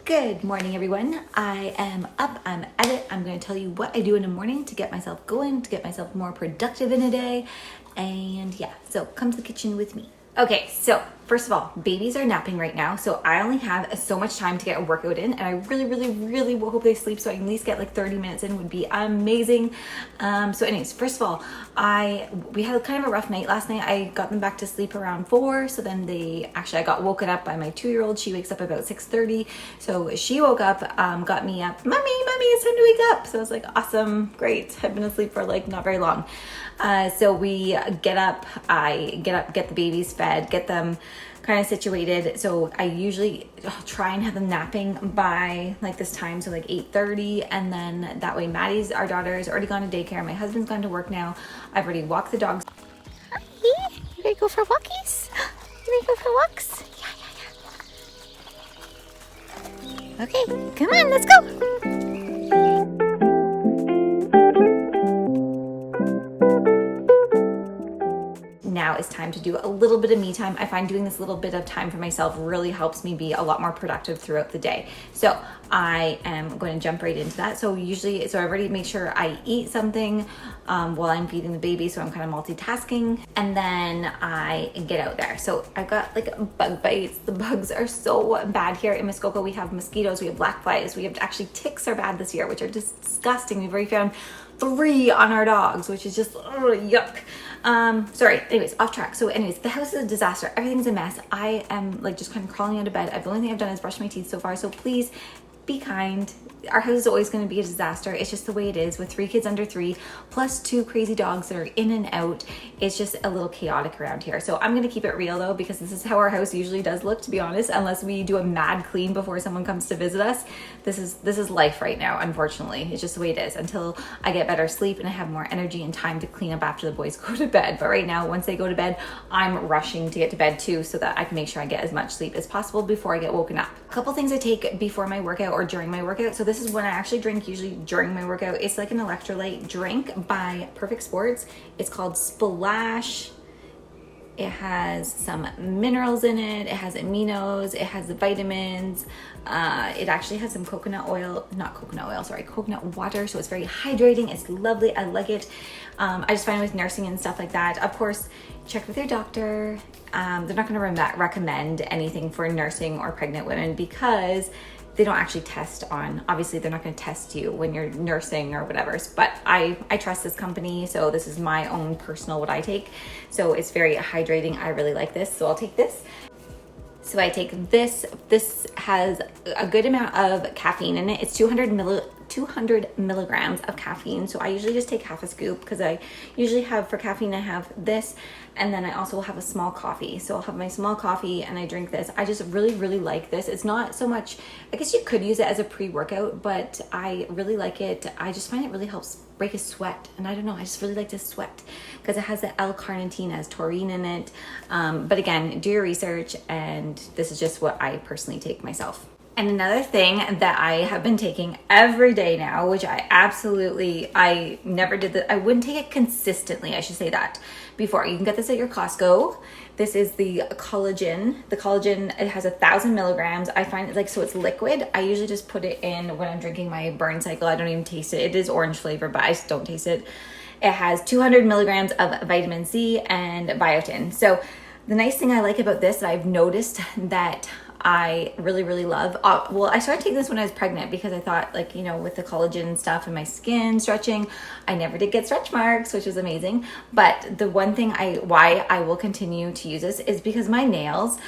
Good morning, everyone. I am up, I'm at it. I'm going to tell you what I do in the morning to get myself going, to get myself more productive in a day. And yeah, so come to the kitchen with me. Okay, so first of all, babies are napping right now, so I only have so much time to get a workout in, and I really hope they sleep so I can at least get like 30 minutes in. Would be amazing. So anyways, first of all, we had kind of a rough night last night. I got them back to sleep around 4, so then I got woken up by my 2-year-old. She wakes up about 6:30, so she woke up, got me up. Mommy, it's time to wake up. So I was like, awesome, great. I've been asleep for like not very long. So we get up, get the babies fed, get them kind of situated. So I usually try and have them napping by like this time, so like 8:30, and then that way our daughter is already gone to daycare. My husband's gone to work now. I've already walked the dogs. Hi, you ready to go for walkies? You ready to go for walks? Yeah. Okay, come on, let's go. Now it's time to do a little bit of me time. I find doing this little bit of time for myself really helps me be a lot more productive throughout the day. So I am going to jump right into that. So I already make sure I eat something while I'm feeding the baby. So I'm kind of multitasking, and then I get out there. So I've got like bug bites. The bugs are so bad here in Muskoka. We have mosquitoes, we have black flies, we have actually ticks are bad this year, which are disgusting. We've already found 3 on our dogs, which is just yuck. Sorry, anyways, off track. So anyways, the house is a disaster. Everything's a mess. I am like just kind of crawling out of bed. The only thing I've done is brush my teeth so far. So please be kind. Our house is always going to be a disaster. It's just the way it is with 3 kids under 3, plus 2 crazy dogs that are in and out. It's just a little chaotic around here. So I'm going to keep it real though, because this is how our house usually does look, to be honest, unless we do a mad clean before someone comes to visit us. This is life right now, unfortunately. It's just the way it is until I get better sleep and I have more energy and time to clean up after the boys go to bed. But right now, once they go to bed, I'm rushing to get to bed too, so that I can make sure I get as much sleep as possible before I get woken up. A couple things I take before my workout or during my workout. So this is when I actually drink, usually during my workout. It's like an electrolyte drink by Perfect Sports. It's called Splash. It has some minerals in it. It has aminos. It has the vitamins. It actually has some coconut water. So it's very hydrating. It's lovely. I like it. I just find with nursing and stuff like that, of course, check with your doctor. They're not going to recommend anything for nursing or pregnant women because they don't actually test on, obviously they're not going to test you when you're nursing or whatever, but I trust this company, so this is my own personal what I take. So it's very hydrating. I really like this, so I'll take this. So I take this. This has a good amount of caffeine in it. It's 200 milligrams of caffeine. So I usually just take half a scoop because I usually have, for caffeine, I have this, and then I also will have a small coffee. So I'll have my small coffee and I drink this. I just really like this. It's not so much, I guess you could use it as a pre-workout, but I really like it. I just find it really helps break a sweat. And I don't know, I just really like to sweat because it has the L-carnitine, has taurine in it. But again, do your research, and this is just what I personally take myself. And another thing that I have been taking every day now, which I never did that. I wouldn't take it consistently, I should say that before. You can get this at your Costco. This is the collagen. The collagen, it has 1,000 milligrams. I find it so it's liquid. I usually just put it in when I'm drinking my burn cycle. I don't even taste it. It is orange flavor, but I just don't taste it. It has 200 milligrams of vitamin C and biotin. So the nice thing I like about this that I've noticed that I really love. I started taking this when I was pregnant because I thought, with the collagen stuff and my skin stretching, I never did get stretch marks, which is amazing. But the one thing why I will continue to use this is because my nails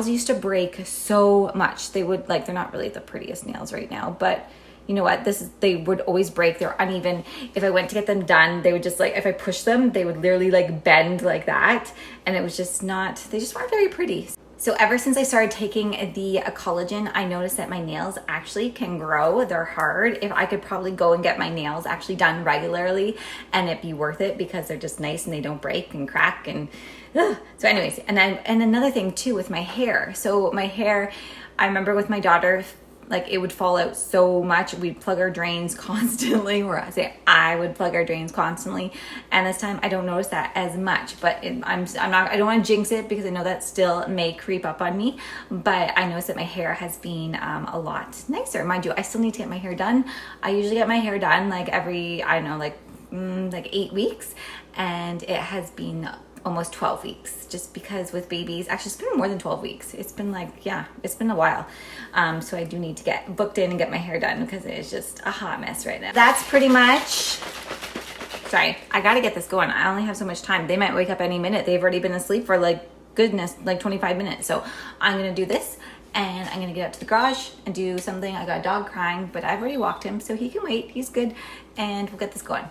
used to break so much. They would they're not really the prettiest nails right now, but you know what? They would always break. They're uneven. If I went to get them done, they would just if I pushed them, they would literally bend like that. And it was just they just weren't very pretty. So ever since I started taking the collagen, I noticed that my nails actually can grow. They're hard. If I could probably go and get my nails actually done regularly and it'd be worth it because they're just nice and they don't break and crack and so anyways, and another thing too with my hair. So my hair, I remember with my daughter, Like it would fall out so much. We'd plug our drains constantly, or I would plug our drains constantly. And this time I don't notice that as much, but I don't want to jinx it because I know that still may creep up on me, but I noticed that my hair has been a lot nicer. Mind you, I still need to get my hair done. I usually get my hair done like every, I don't know, like 8 weeks, and it has been almost 12 weeks just because with babies, actually it's been more than 12 weeks. It's been like, yeah, it's been a while. So I do need to get booked in and get my hair done because it's just a hot mess right now. That's pretty much, sorry, I gotta get this going. I only have so much time. They might wake up any minute. They've already been asleep for like, goodness, like 25 minutes. So I'm gonna do this and I'm gonna get out to the garage and do something. I got a dog crying, but I've already walked him, so he can wait, he's good. And we'll get this going.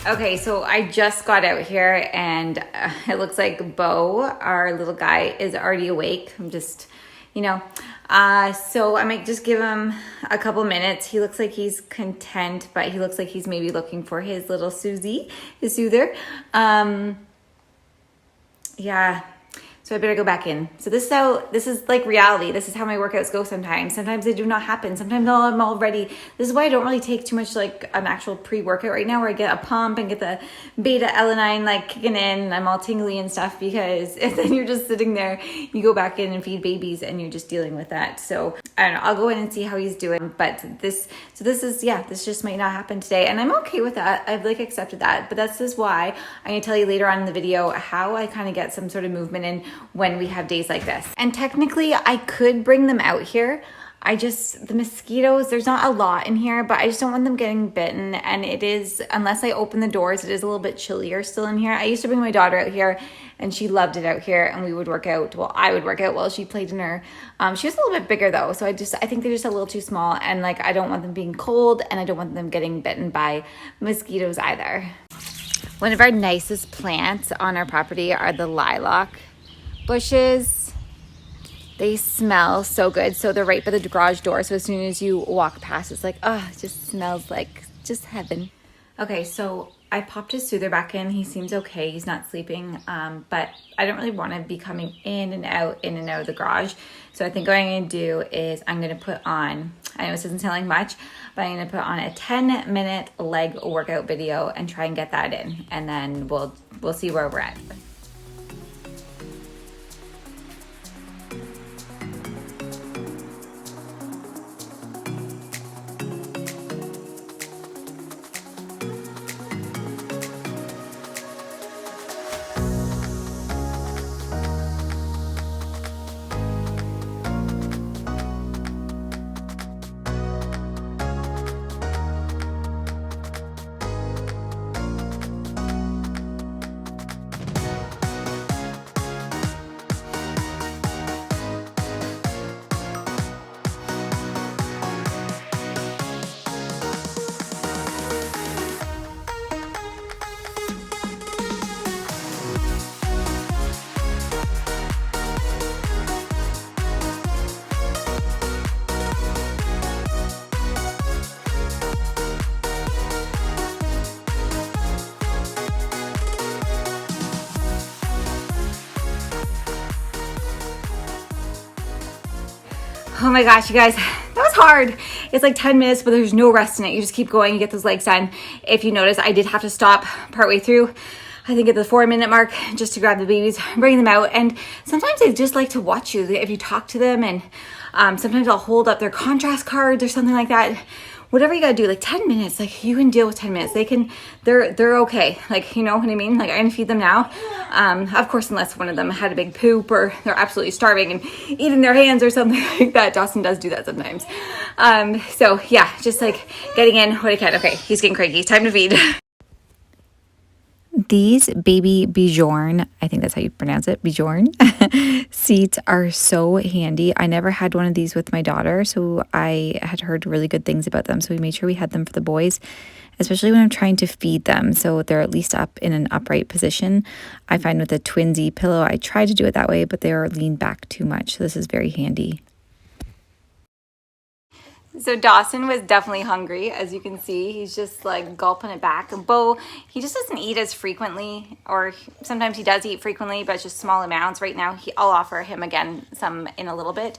Okay, so I just got out here and it looks like Bo, our little guy, is already awake. I'm just, so I might just give him a couple minutes. He looks like he's content, but he looks like he's maybe looking for his little Susie, his soother. Yeah. So I better go back in. So this is like reality. This is how my workouts go sometimes. Sometimes they do not happen. Sometimes I'm all ready. This is why I don't really take too much like an actual pre-workout right now, where I get a pump and get the beta alanine like kicking in and I'm all tingly and stuff, because if then you're just sitting there, you go back in and feed babies and you're just dealing with that. So I don't know, I'll go in and see how he's doing. But this just might not happen today. And I'm okay with that. I've like accepted that. But this is why I'm gonna tell you later on in the video how I kind of get some sort of movement in when we have days like this. And technically I could bring them out here. The mosquitoes, there's not a lot in here, but I just don't want them getting bitten. And it is, unless I open the doors, it is a little bit chillier still in here. I used to bring my daughter out here and she loved it out here, and we would work out. Well, I would work out while she played in her. She was a little bit bigger though. So I think they're just a little too small, and like, I don't want them being cold and I don't want them getting bitten by mosquitoes either. One of our nicest plants on our property are the lilac bushes. They smell so good. So they're right by the garage door. So as soon as you walk past, it's like, oh, it just smells like just heaven. Okay, so I popped his soother back in. He seems okay. He's not sleeping, but I don't really want to be coming in and out of the garage. So I think what I'm going to do is I'm going to put on, I know this doesn't sound like much, but I'm going to put on a 10-minute leg workout video and try and get that in. And then we'll see where we're at. Oh my gosh, you guys, that was hard. It's like 10 minutes, but there's no rest in it. You just keep going, you get those legs done. If you notice, I did have to stop partway through, I think at the 4-minute mark, just to grab the babies, bring them out. And sometimes they just like to watch you if you talk to them. And sometimes I'll hold up their contrast cards or something like that. Whatever you gotta do, like 10 minutes, like you can deal with 10 minutes. They're okay. Like, you know what I mean? Like I'm gonna feed them now. Of course, unless one of them had a big poop or they're absolutely starving and eating their hands or something like that. Dawson does do that sometimes. So yeah, just like getting in what I can. Okay, he's getting cranky. Time to feed. These baby Bjorn, I think that's how you pronounce it, Bjorn, seats are so handy. I never had one of these with my daughter, so I had heard really good things about them. So we made sure we had them for the boys, especially when I'm trying to feed them. So they're at least up in an upright position. I find with a twinsy pillow, I try to do it that way, but they are leaned back too much. So this is very handy. So Dawson was definitely hungry, as you can see. He's just like gulping it back. Bo, he just doesn't eat as frequently, or sometimes he does eat frequently, but just small amounts. Right now, I'll offer him again some in a little bit.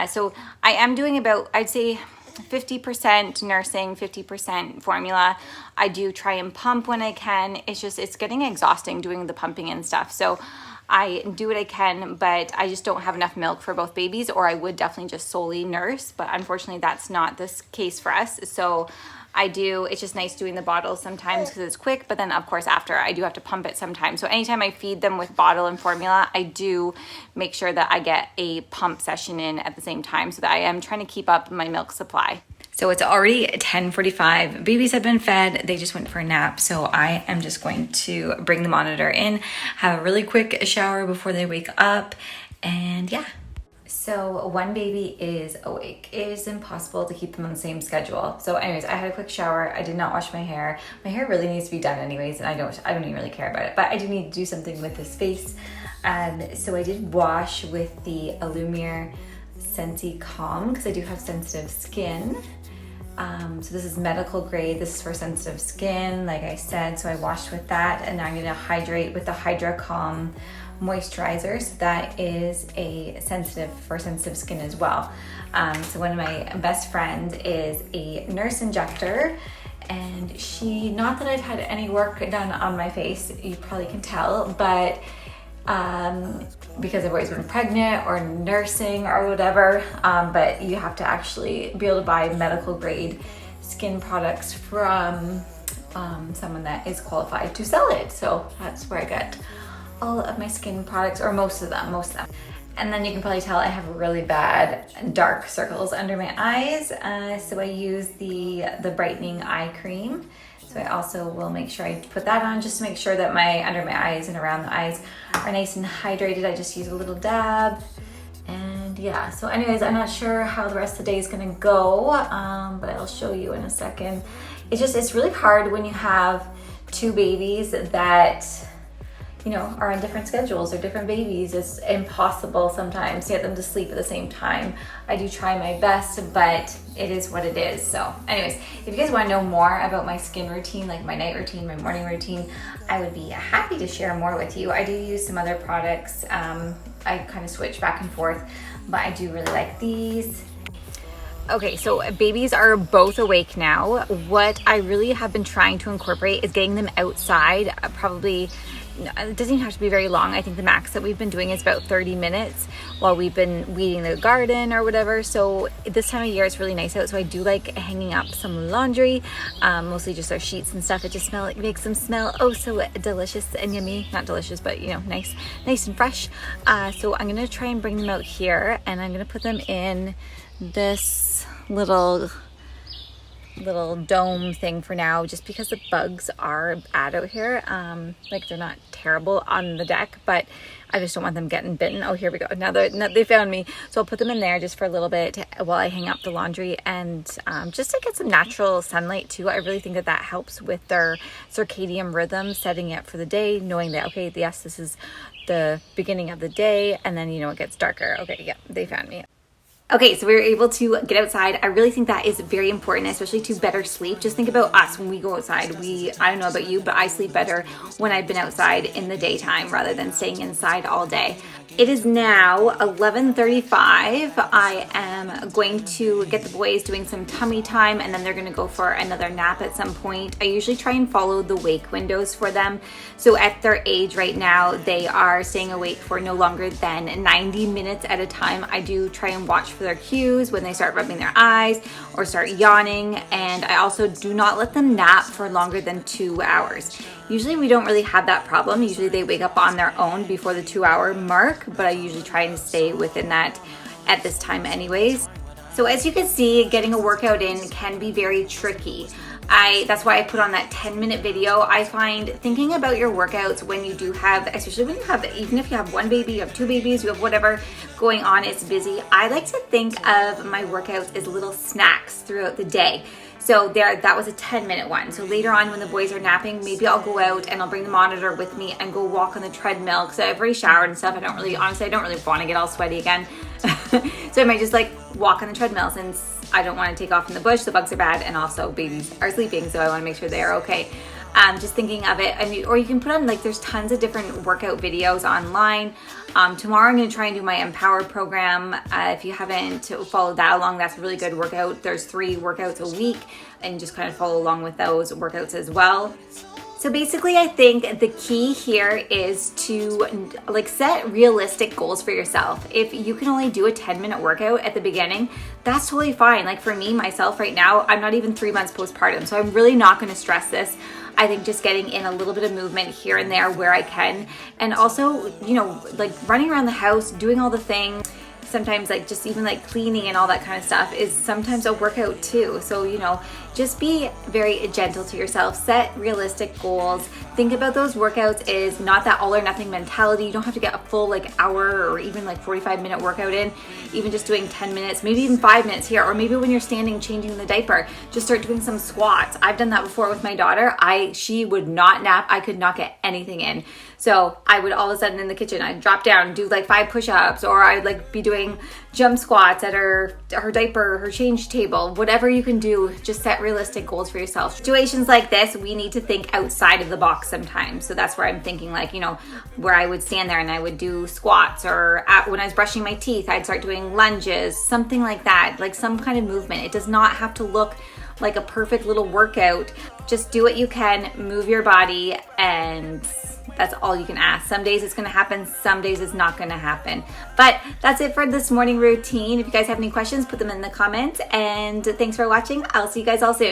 So I am doing about, I'd say, 50% nursing, 50% formula. I do try and pump when I can. It's getting exhausting doing the pumping and stuff. So I do what I can, but I just don't have enough milk for both babies, or I would definitely just solely nurse. But unfortunately, that's not this case for us. So it's just nice doing the bottle sometimes because it's quick, but then of course after I do have to pump it sometimes. So anytime I feed them with bottle and formula, I do make sure that I get a pump session in at the same time so that I am trying to keep up my milk supply. So it's already 10:45. Babies have been fed. They just went for a nap. So I am just going to bring the monitor in, have a really quick shower before they wake up, and yeah. So one baby is awake. It is impossible to keep them on the same schedule. So anyways, I had a quick shower. I did not wash my hair. My hair really needs to be done anyways, and I don't even really care about it, but I do need to do something with this face. So I did wash with the Illumir Sensi Calm because I do have sensitive skin. So this is medical grade. This is for sensitive skin, like I said. So I washed with that, and now I'm gonna hydrate with the Hydra Calm moisturizer. So that is for sensitive skin as well. So one of my best friends is a nurse injector, and not that I've had any work done on my face, you probably can tell, but because I've always been pregnant or nursing or whatever, but you have to actually be able to buy medical grade skin products from someone that is qualified to sell it. So that's where I get all of my skin products, or most of them. And then you can probably tell I have really bad dark circles under my eyes, so I use the brightening eye cream. So I also will make sure I put that on just to make sure that under my eyes and around the eyes are nice and hydrated. I just use a little dab, and yeah. So anyways, I'm not sure how the rest of the day is gonna go, but I'll show you in a second. It's really hard when you have two babies that are on different schedules or different babies. It's impossible sometimes to get them to sleep at the same time. I do try my best, but it is what it is. So anyways, if you guys want to know more about my skin routine, like my night routine, my morning routine, I would be happy to share more with you. I do use some other products. I kind of switch back and forth, but I do really like these. Okay, so babies are both awake now. What I really have been trying to incorporate is getting them outside, probably. It doesn't even have to be very long. I think the max that we've been doing is about 30 minutes while we've been weeding the garden or whatever. So this time of year it's really nice out. So I do like hanging up some laundry, mostly just our sheets and stuff. It makes them smell oh so delicious and yummy. Not delicious, but nice and fresh. So I'm gonna try and bring them out here, and I'm gonna put them in this little dome thing for now, just because the bugs are bad out here. They're not terrible on the deck, but I just don't want them getting bitten. Oh, here we go. Now they found me. So I'll put them in there just for a little bit while I hang up the laundry, and just to get some natural sunlight too. I really think that helps with their circadian rhythm, setting it for the day, knowing that, okay, yes, this is the beginning of the day, and then it gets darker. Okay, yeah, they found me. Okay, so we were able to get outside. I really think that is very important, especially to better sleep. Just think about us when we go outside. I don't know about you, but I sleep better when I've been outside in the daytime rather than staying inside all day. It is now 11:35. I am going to get the boys doing some tummy time, and then they're gonna go for another nap at some point. I usually try and follow the wake windows for them. So at their age right now, they are staying awake for no longer than 90 minutes at a time. I do try and watch for their cues when they start rubbing their eyes or start yawning, and I also do not let them nap for longer than 2 hours. Usually we don't really have that problem. Usually they wake up on their own before the 2-hour mark, but I usually try and stay within that at this time anyways. So as you can see, getting a workout in can be very tricky. That's why I put on that 10-minute video. I find thinking about your workouts when you do have, especially when you have, even if you have one baby, you have two babies, you have whatever going on, it's busy. I like to think of my workouts as little snacks throughout the day. So that was a 10-minute one. So later on when the boys are napping, maybe I'll go out and I'll bring the monitor with me and go walk on the treadmill, because I've already showered and stuff. Honestly, I don't really want to get all sweaty again. So I might just like walk on the treadmill, since I don't want to take off in the bush. The bugs are bad, and also babies are sleeping, so I want to make sure they are okay. Just thinking of it, or you can put on, like, there's tons of different workout videos online. Tomorrow I'm going to try and do my Empower program. If you haven't followed that along, that's a really good workout. There's 3 workouts a week, and just kind of follow along with those workouts as well. So basically, I think the key here is to like set realistic goals for yourself. If you can only do a 10-minute workout at the beginning, that's totally fine. Like for me, myself right now, I'm not even 3 months postpartum, so I'm really not going to stress this. I think just getting in a little bit of movement here and there where I can, and also, you know, like running around the house, doing all the things. Sometimes like just even like cleaning and all that kind of stuff is sometimes a workout too. So, you know, just be very gentle to yourself, set realistic goals. Think about those workouts is not that all or nothing mentality. You don't have to get a full like hour or even like 45-minute workout in. Even just doing 10 minutes, maybe even 5 minutes here, or maybe when you're standing changing the diaper, just start doing some squats. I've done that before with my daughter. She would not nap. I could not get anything in. So I would all of a sudden in the kitchen, I'd drop down and do like 5 push-ups, or I'd like be doing jump squats at her diaper, her change table, whatever you can do. Just set realistic goals for yourself. Situations like this, we need to think outside of the box sometimes. So that's where I'm thinking, like, you know, where I would stand there and I would do squats, or when I was brushing my teeth, I'd start doing lunges, something like that, like some kind of movement. It does not have to look like a perfect little workout. Just do what you can, move your body, and that's all you can ask. Some days it's going to happen, some days it's not going to happen. But that's it for this morning routine. If you guys have any questions, put them in the comments, and thanks for watching. I'll see you guys all soon.